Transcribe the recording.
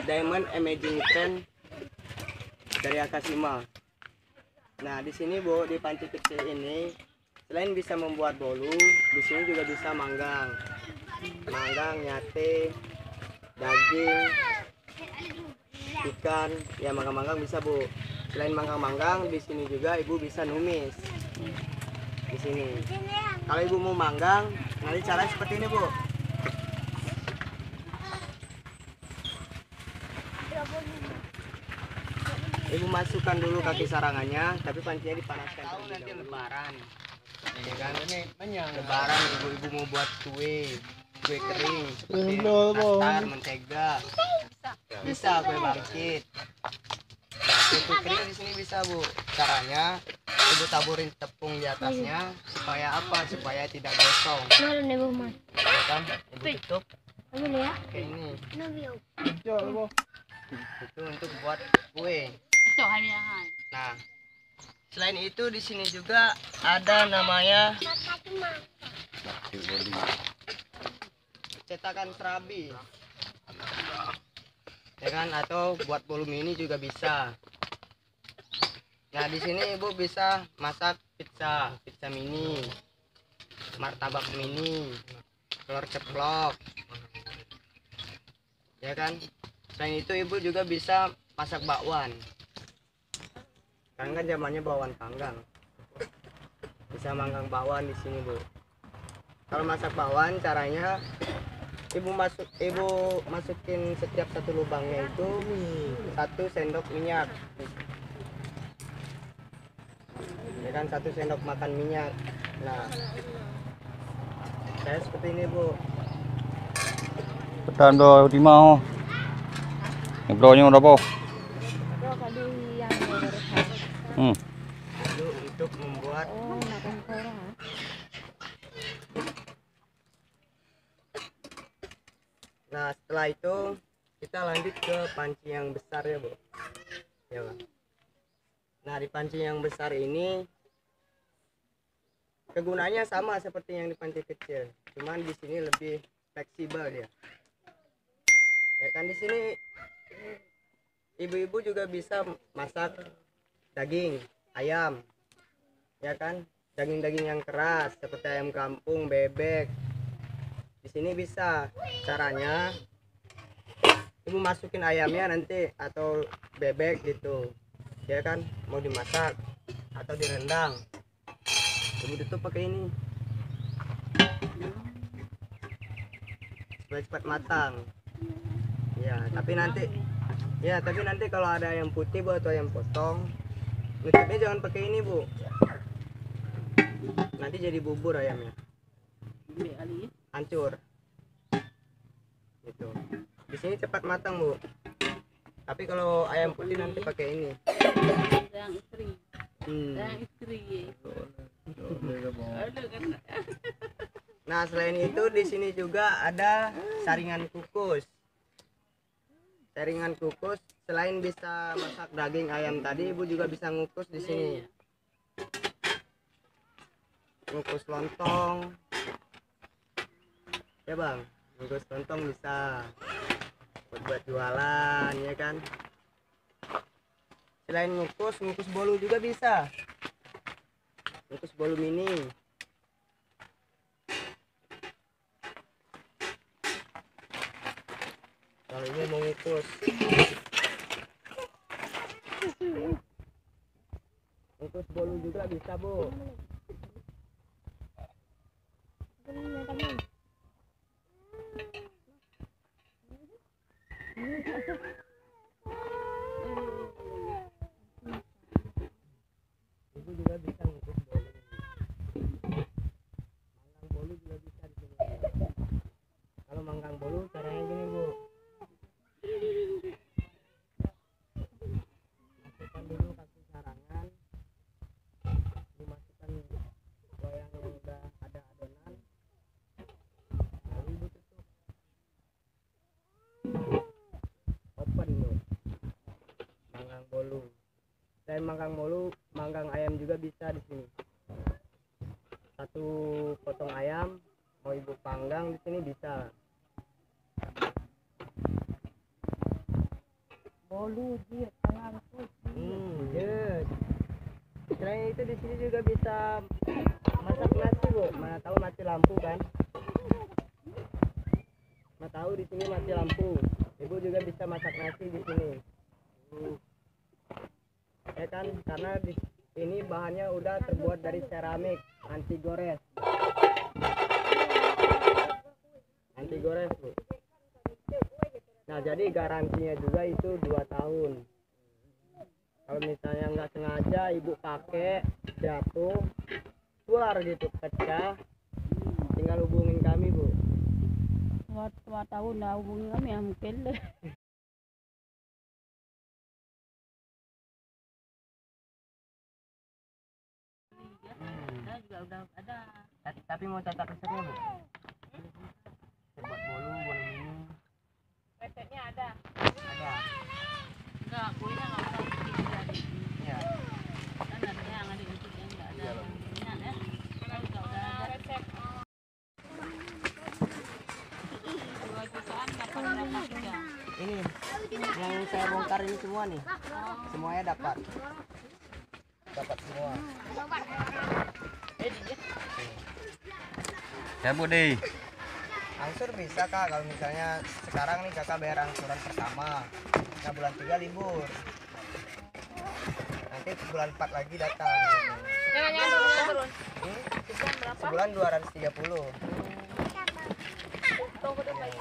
Diamond Amazing Trend dari Akashima. Nah, di sini Bu, di panci kecil ini selain bisa membuat bolu, di sini juga bisa manggang, nyate, daging, ikan. Ya, manggang bisa Bu. Selain manggang, di sini juga Ibu bisa numis. Di sini. Kalau Ibu mau manggang, nanti caranya seperti ini Bu. Ibu masukkan dulu kaki sarangannya, tapi pancinya dipanaskan. Tahu nanti lebaran. Ya kan, ini lebaran ibu-ibu mau buat kue kering seperti nastar, mentega. Bisa kue bangkit. Nah, kue kering di sini bisa Bu. Caranya ibu taburin tepung di atasnya supaya apa? Supaya tidak gosong. Ya kan? Ibu tutup. Kayak ini. Itu untuk buat kue. Nah, selain itu di sini juga ada namanya cetakan serabi, ya kan? Atau buat bolu mini juga bisa. Nah, di sini Ibu bisa masak pizza mini, martabak mini, telur ceplok, ya kan? Selain itu Ibu juga bisa masak bakwan. Sekarang kan zamannya bakwan panggang. Bisa manggang bakwan di sini Bu. Kalau masak bakwan caranya Ibu masukin setiap satu lubangnya itu 1 sendok minyak. Ya kan, 1 sendok makan minyak. Nah, saya seperti ini Bu. Petando di mau. Ngebronya udah po. Itu untuk membuat Nah, setelah itu kita lanjut ke panci yang besar ya Bu. Ya Bang. Nah, di panci yang besar ini kegunaannya sama seperti yang di panci kecil, cuman di sini lebih fleksibel dia. Ya kan, di sini ibu-ibu juga bisa masak daging ayam, ya kan, daging-daging yang keras seperti ayam kampung, bebek. Di sini bisa caranya Ibu masukin ayamnya nanti atau bebek gitu, ya kan, mau dimasak atau direndang. Ibu tutup pakai ini supaya cepat matang. Tapi nanti kalau ada ayam putih Bu atau ayam potong, nutupnya jangan pakai ini Bu. Nanti jadi bubur ayamnya, hancur. Gitu. Di sini cepat matang Bu. Tapi kalau ayam putih nanti pakai ini. Nah, selain itu di sini juga ada saringan kukus. Saringan kukus selain bisa masak daging ayam tadi, Ibu juga bisa ngukus di sini. Ngukus lontong. Ya Bang, ngukus lontong bisa buat jualan, ya kan. Selain ngukus bolu juga bisa. Ngukus bolu mini. Kalau ini mau ngukus bolu juga bisa Bu. Ibu juga bisa ngukus bolu. Manggang bolu juga bisa di sini. Kalau manggang bolu caranya gini Bu. Masukkan dulu kaki sarangan, dimasukkan loyang yang udah ada adonan, lalu Ibu tutup. Open Bu. Manggang bolu. Selain manggang bolu, manggang ayam juga bisa di sini. 1 potong ayam mau Ibu panggang di sini bisa. Jet. Selain itu di sini juga bisa masak nasi, Bu. Mana tahu mati lampu kan? Mana tahu di sini mati lampu. Ibu juga bisa masak nasi di sini. Ya kan, karena di ini bahannya udah terbuat dari seramik anti gores. Anti gores, Bu. Nah, jadi garansinya juga itu 2 tahun. Kalau misalnya nggak sengaja ibu pakai jatuh keluar gitu pecah, tinggal hubungin kami, Bu. 2 tahun dah hubungi kami ya mungkin deh. Juga udah ada. Tapi mau tata kesernya, Bu. Buat bolu ini. Resepnya ada. Ada. Enggak, kuenya nggak usah bikin jadi. Iya. Kan ada yang ada untuk yang nggak ada. Minyak ya. Kan juga udah ada resep. 2 jutaan dapat berapa juga? Ini yang saya bongkar ini semua nih. Semuanya dapat. Dapat semua. Ya Bu deh. Angsur bisa, Kak, kalau misalnya sekarang nih Kakak bayar angsuran pertama. Nah, bulan 3 libur. Nanti bulan 4 lagi datang. Jangan turun. Sebulan 230. Tunggu dulu lagi.